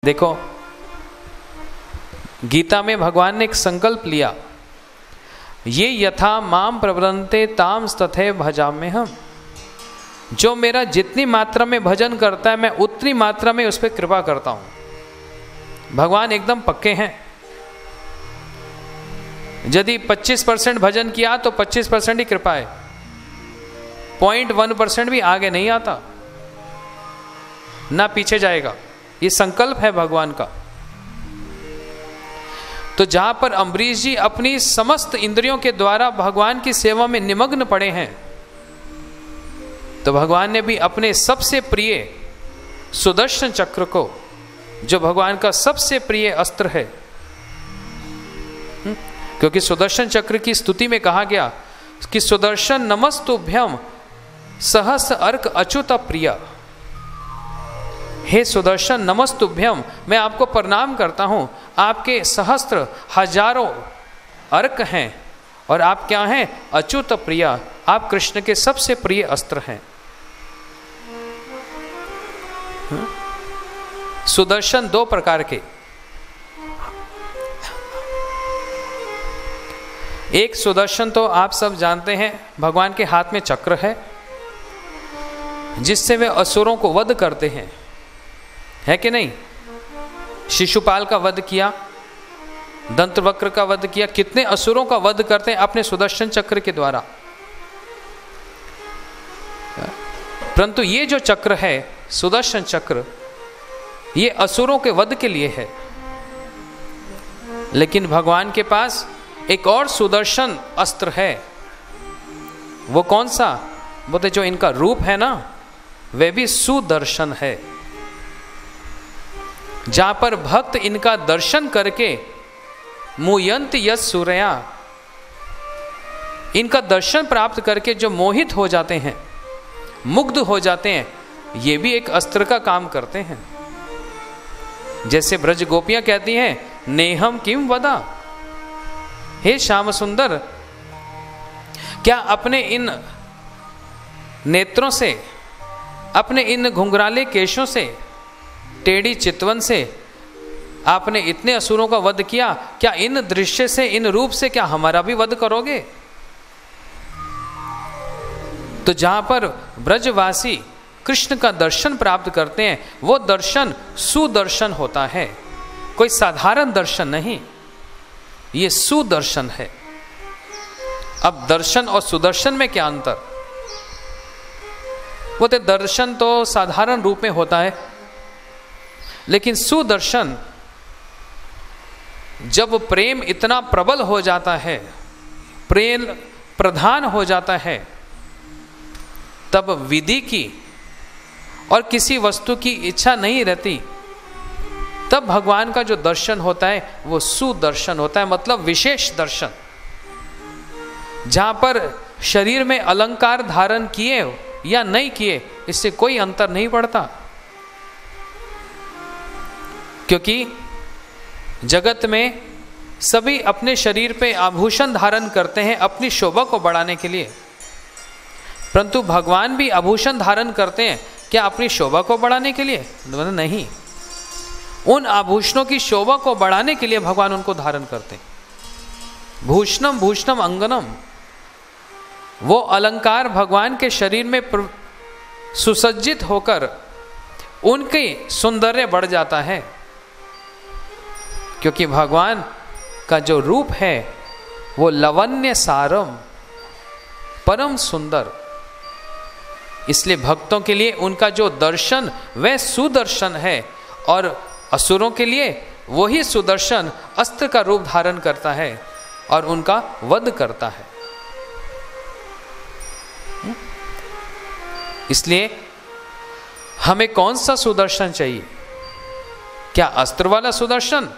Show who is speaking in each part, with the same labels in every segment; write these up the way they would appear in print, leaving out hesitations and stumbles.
Speaker 1: देखो, गीता में भगवान ने एक संकल्प लिया, ये यथा माम प्रवदन्ते ताम तथैव भजाम्य हम। जो मेरा जितनी मात्रा में भजन करता है मैं उतनी मात्रा में उस पर कृपा करता हूं। भगवान एकदम पक्के हैं। यदि 25% भजन किया तो 25% ही कृपा है, 0.1% भी आगे नहीं आता, ना पीछे जाएगा। ये संकल्प है भगवान का। तो जहां पर अम्बरीश जी अपनी समस्त इंद्रियों के द्वारा भगवान की सेवा में निमग्न पड़े हैं, तो भगवान ने भी अपने सबसे प्रिय सुदर्शन चक्र को, जो भगवान का सबसे प्रिय अस्त्र है, क्योंकि सुदर्शन चक्र की स्तुति में कहा गया कि सुदर्शन नमस्तुभ्यम सहस्र अर्क अच्युत प्रिया। हे सुदर्शन नमस्तुभ्यम, मैं आपको प्रणाम करता हूं। आपके सहस्त्र हजारों अर्क हैं और आप क्या हैं? अच्युत प्रिया। आप कृष्ण के सबसे प्रिय अस्त्र हैं। सुदर्शन दो प्रकार के, एक सुदर्शन तो आप सब जानते हैं, भगवान के हाथ में चक्र है जिससे वे असुरों को वध करते हैं, है कि नहीं? शिशुपाल का वध किया, दंतवक्र का वध किया, कितने असुरों का वध करते हैं अपने सुदर्शन चक्र के द्वारा। परंतु ये जो चक्र है सुदर्शन चक्र, ये असुरों के वध के लिए है। लेकिन भगवान के पास एक और सुदर्शन अस्त्र है। वो कौन सा? बोलते जो इनका रूप है ना, वह भी सुदर्शन है। जहां पर भक्त इनका दर्शन करके मुयंत यस सूर्या, इनका दर्शन प्राप्त करके जो मोहित हो जाते हैं, मुग्ध हो जाते हैं, ये भी एक अस्त्र का काम करते हैं। जैसे ब्रज गोपियां कहती हैं, नेहम किम वदा, हे श्याम सुंदर, क्या अपने इन नेत्रों से, अपने इन घुंघराले केशों से, टेढ़ी चितवन से आपने इतने असुरों का वध किया, क्या इन दृश्य से, इन रूप से क्या हमारा भी वध करोगे? तो जहां पर ब्रजवासी कृष्ण का दर्शन प्राप्त करते हैं, वो दर्शन सुदर्शन होता है, कोई साधारण दर्शन नहीं, ये सुदर्शन है। अब दर्शन और सुदर्शन में क्या अंतर? वो तो दर्शन तो साधारण रूप में होता है, लेकिन सुदर्शन जब प्रेम इतना प्रबल हो जाता है, प्रेम प्रधान हो जाता है, तब विधि की और किसी वस्तु की इच्छा नहीं रहती, तब भगवान का जो दर्शन होता है वो सुदर्शन होता है, मतलब विशेष दर्शन। जहां पर शरीर में अलंकार धारण किए या नहीं किए, इससे कोई अंतर नहीं पड़ता, क्योंकि जगत में सभी अपने शरीर पे आभूषण धारण करते हैं अपनी शोभा को बढ़ाने के लिए, परंतु भगवान भी आभूषण धारण करते हैं क्या अपनी शोभा को बढ़ाने के लिए? नहीं, उन आभूषणों की शोभा को बढ़ाने के लिए भगवान उनको धारण करते हैं। भूषणम भूषणम अंगनम, वो अलंकार भगवान के शरीर में सुसज्जित होकर उनकी सौंदर्य बढ़ जाता है, क्योंकि भगवान का जो रूप है वो लवण्य सारम, परम सुंदर। इसलिए भक्तों के लिए उनका जो दर्शन वह सुदर्शन है, और असुरों के लिए वही सुदर्शन अस्त्र का रूप धारण करता है और उनका वध करता है। इसलिए हमें कौन सा सुदर्शन चाहिए? क्या अस्त्र वाला सुदर्शन?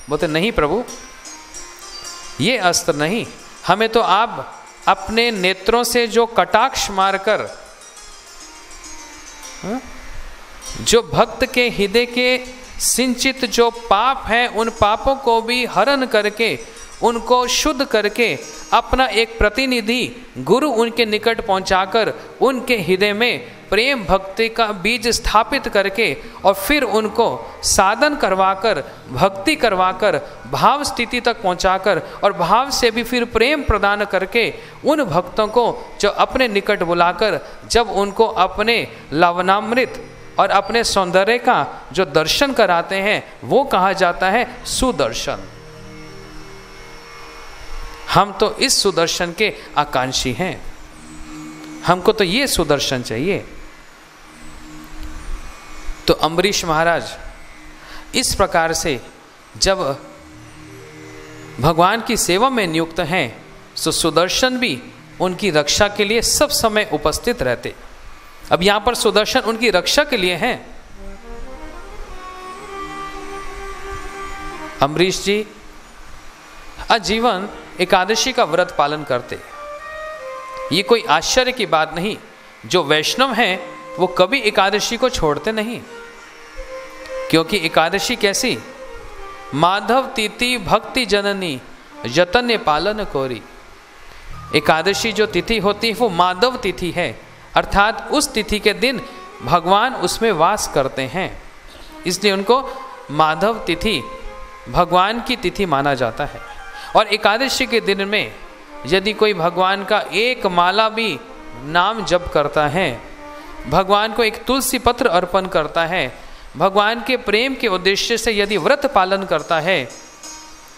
Speaker 1: बोलते नहीं प्रभु, ये अस्त्र नहीं, हमें तो आप अपने नेत्रों से जो कटाक्ष मारकर जो भक्त के हृदय के सिंचित जो पाप हैं, उन पापों को भी हरण करके, उनको शुद्ध करके, अपना एक प्रतिनिधि गुरु उनके निकट पहुंचाकर उनके हृदय में प्रेम भक्ति का बीज स्थापित करके और फिर उनको साधन करवाकर, भक्ति करवाकर, भाव स्थिति तक पहुंचाकर और भाव से भी फिर प्रेम प्रदान करके उन भक्तों को जो अपने निकट बुलाकर जब उनको अपने लवणामृत और अपने सौंदर्य का जो दर्शन कराते हैं वो कहा जाता है सुदर्शन। हम तो इस सुदर्शन के आकांक्षी हैं, हमको तो ये सुदर्शन चाहिए। तो अम्बरीश महाराज इस प्रकार से जब भगवान की सेवा में नियुक्त हैं तो सुदर्शन भी उनकी रक्षा के लिए सब समय उपस्थित रहते। अब यहां पर सुदर्शन उनकी रक्षा के लिए हैं। अम्बरीश जी आजीवन एकादशी का व्रत पालन करते। ये कोई आश्चर्य की बात नहीं, जो वैष्णव हैं वो कभी एकादशी को छोड़ते नहीं, क्योंकि एकादशी कैसी, माधव तिथि भक्ति जननी यतन्य पालन कोरी। एकादशी जो तिथि होती है वो माधव तिथि है, अर्थात उस तिथि के दिन भगवान उसमें वास करते हैं, इसलिए उनको माधव तिथि भगवान की तिथि माना जाता है। और एकादशी के दिन में यदि कोई भगवान का एक माला भी नाम जप करता है, भगवान को एक तुलसी पत्र अर्पण करता है, भगवान के प्रेम के उद्देश्य से यदि व्रत पालन करता है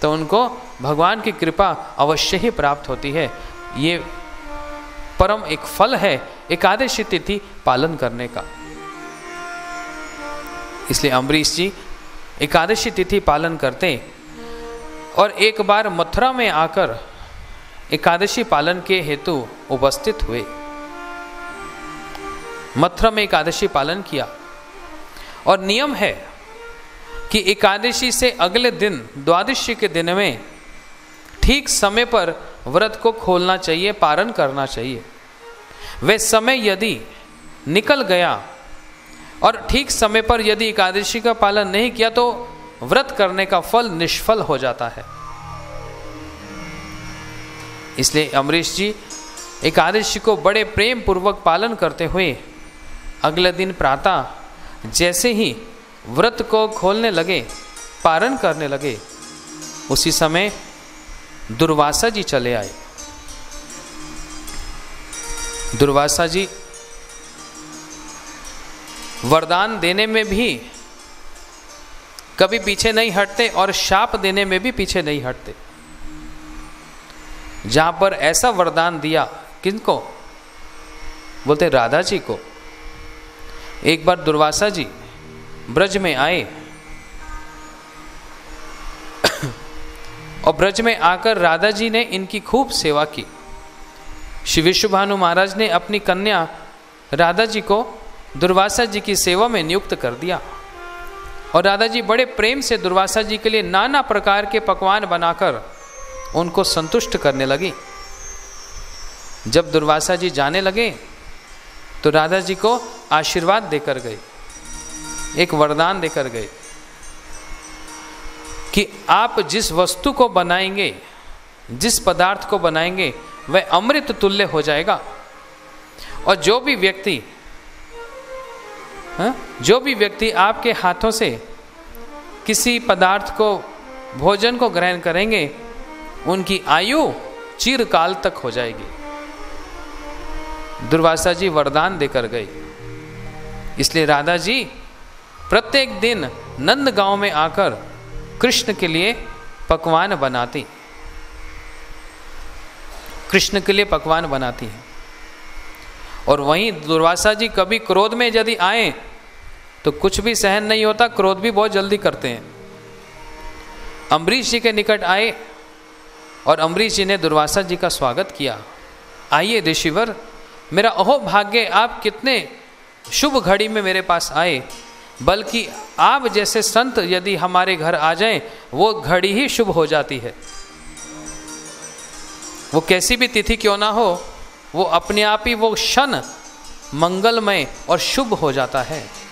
Speaker 1: तो उनको भगवान की कृपा अवश्य ही प्राप्त होती है। ये परम एक फल है एकादशी तिथि पालन करने का। इसलिए अम्बरीश जी एकादशी तिथि पालन करते और एक बार मथुरा में आकर एकादशी पालन के हेतु उपस्थित हुए। मथुरा में एकादशी पालन किया और नियम है कि एकादशी से अगले दिन द्वादशी के दिन में ठीक समय पर व्रत को खोलना चाहिए, पारण करना चाहिए। वह समय यदि निकल गया और ठीक समय पर यदि एकादशी का पालन नहीं किया तो व्रत करने का फल निष्फल हो जाता है। इसलिए अम्बरीश जी एकादशी को बड़े प्रेम पूर्वक पालन करते हुए अगले दिन प्रातः जैसे ही व्रत को खोलने लगे, पारण करने लगे, उसी समय दुर्वासा जी चले आए। दुर्वासा जी वरदान देने में भी कभी पीछे नहीं हटते और शाप देने में भी पीछे नहीं हटते। जहां पर ऐसा वरदान दिया, किनको बोलते, राधा जी को। एक बार दुर्वासा जी ब्रज में आए और ब्रज में आकर राधा जी ने इनकी खूब सेवा की। श्री विश्वभानु महाराज ने अपनी कन्या राधा जी को दुर्वासा जी की सेवा में नियुक्त कर दिया और राधा जी बड़े प्रेम से दुर्वासा जी के लिए नाना प्रकार के पकवान बनाकर उनको संतुष्ट करने लगी। जब दुर्वासा जी जाने लगे तो राधा जी को आशीर्वाद देकर गए, एक वरदान देकर गए कि आप जिस वस्तु को बनाएंगे, जिस पदार्थ को बनाएंगे वह अमृत तुल्य हो जाएगा। और जो भी व्यक्ति आपके हाथों से किसी पदार्थ को, भोजन को ग्रहण करेंगे, उनकी आयु चिरकाल तक हो जाएगी। दुर्वासा जी वरदान देकर गए। इसलिए राधा जी प्रत्येक दिन नंद गांव में आकर कृष्ण के लिए पकवान बनाती, कृष्ण के लिए पकवान बनाती हैं। और वहीं दुर्वासा जी कभी क्रोध में यदि आए तो कुछ भी सहन नहीं होता, क्रोध भी बहुत जल्दी करते हैं। अम्बरीश जी के निकट आए और अम्बरीश जी ने दुर्वासा जी का स्वागत किया। आइए ऋषिवर, मेरा अहो भाग्य, आप कितने शुभ घड़ी में मेरे पास आए, बल्कि आप जैसे संत यदि हमारे घर आ जाएं वो घड़ी ही शुभ हो जाती है। वो कैसी भी तिथि क्यों ना हो, वो अपने आप ही वो क्षण मंगलमय और शुभ हो जाता है।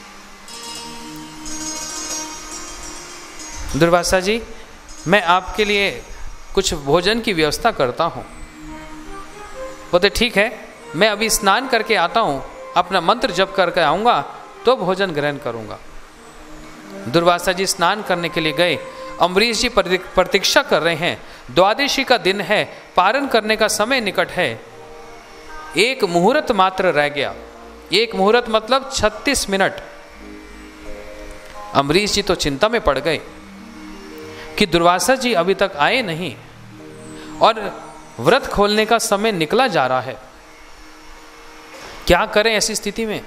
Speaker 1: दुर्वासा जी, मैं आपके लिए कुछ भोजन की व्यवस्था करता हूँ। बोलते ठीक है, मैं अभी स्नान करके आता हूँ, अपना मंत्र जप करके आऊँगा तो भोजन ग्रहण करूँगा। दुर्वासा जी स्नान करने के लिए गए। अम्बरीश जी प्रतीक्षा कर रहे हैं। द्वादशी का दिन है, पारण करने का समय निकट है। एक मुहूर्त मात्र रह गया। एक मुहूर्त मतलब 36 मिनट। अम्बरीश जी तो चिंता में पड़ गए कि दुर्वासा जी अभी तक आए नहीं और व्रत खोलने का समय निकला जा रहा है, क्या करें ऐसी स्थिति में।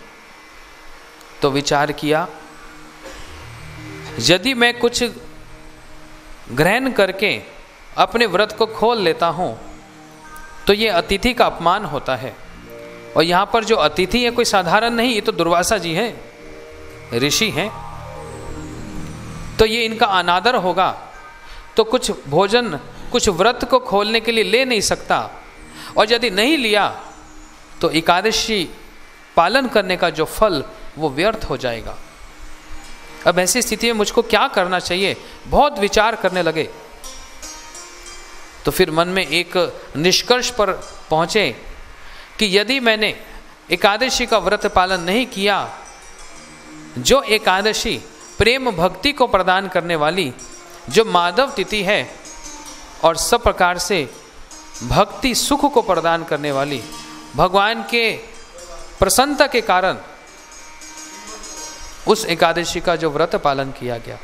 Speaker 1: तो विचार किया, यदि मैं कुछ ग्रहण करके अपने व्रत को खोल लेता हूं तो ये अतिथि का अपमान होता है। और यहां पर जो अतिथि है कोई साधारण नहीं, ये तो दुर्वासा जी हैं, ऋषि हैं, तो ये इनका अनादर होगा। तो कुछ भोजन, कुछ व्रत को खोलने के लिए ले नहीं सकता, और यदि नहीं लिया तो एकादशी पालन करने का जो फल वो व्यर्थ हो जाएगा। अब ऐसी स्थिति में मुझको क्या करना चाहिए, बहुत विचार करने लगे। तो फिर मन में एक निष्कर्ष पर पहुंचे कि यदि मैंने एकादशी का व्रत पालन नहीं किया, जो एकादशी प्रेम भक्ति को प्रदान करने वाली, जो माधव तिथि है और सब प्रकार से भक्ति सुख को प्रदान करने वाली, भगवान के प्रसन्नता के कारण उस एकादशी का जो व्रत पालन किया गया,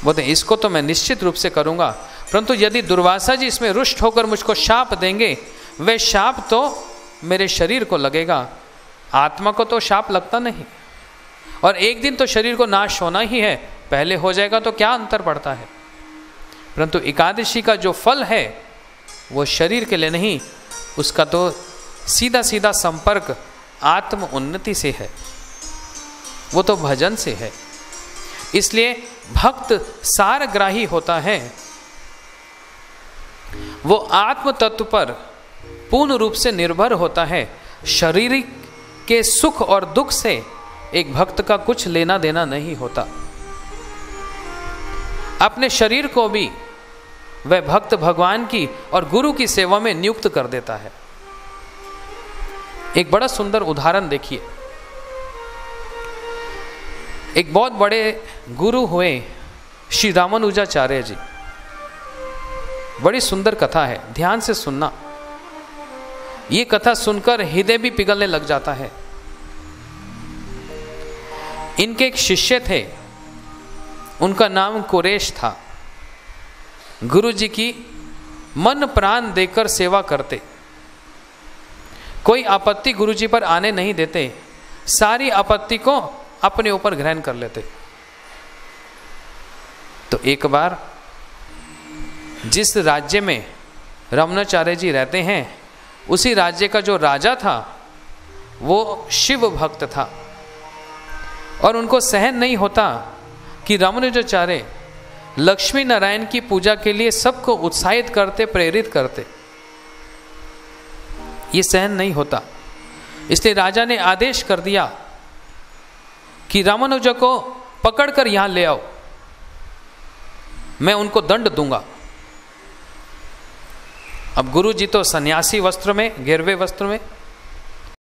Speaker 1: बोलते इसको तो मैं निश्चित रूप से करूंगा। परंतु यदि दुर्वासा जी इसमें रुष्ट होकर मुझको शाप देंगे, वह शाप तो मेरे शरीर को लगेगा, आत्मा को तो शाप लगता नहीं, और एक दिन तो शरीर को नाश होना ही है, पहले हो जाएगा तो क्या अंतर पड़ता है। परंतु एकादशी का जो फल है वो शरीर के लिए नहीं, उसका तो सीधा सीधा संपर्क आत्म उन्नति से है, वो तो भजन से है। इसलिए भक्त सारग्राही होता है, वो आत्म तत्व पर पूर्ण रूप से निर्भर होता है। शारीरिक के सुख और दुख से एक भक्त का कुछ लेना देना नहीं होता। अपने शरीर को भी वह भक्त भगवान की और गुरु की सेवा में नियुक्त कर देता है। एक बड़ा सुंदर उदाहरण देखिए। एक बहुत बड़े गुरु हुए श्री रामानुजाचार्य जी। बड़ी सुंदर कथा है, ध्यान से सुनना। ये कथा सुनकर हृदय भी पिघलने लग जाता है। इनके एक शिष्य थे, उनका नाम कुरेश था। गुरु जी की मन प्राण देकर सेवा करते, कोई आपत्ति गुरु जी पर आने नहीं देते, सारी आपत्ति को अपने ऊपर ग्रहण कर लेते। तो एक बार जिस राज्य में रामानुजाचार्य जी रहते हैं, उसी राज्य का जो राजा था वो शिव भक्त था, और उनको सहन नहीं होता कि रामानुजाचार्य लक्ष्मी नारायण की पूजा के लिए सबको उत्साहित करते, प्रेरित करते। ये सहन नहीं होता, इसलिए राजा ने आदेश कर दिया कि रामानुजा को पकड़कर यहां ले आओ, मैं उनको दंड दूंगा। अब गुरु जी तो सन्यासी वस्त्र में, घेरवे वस्त्र में,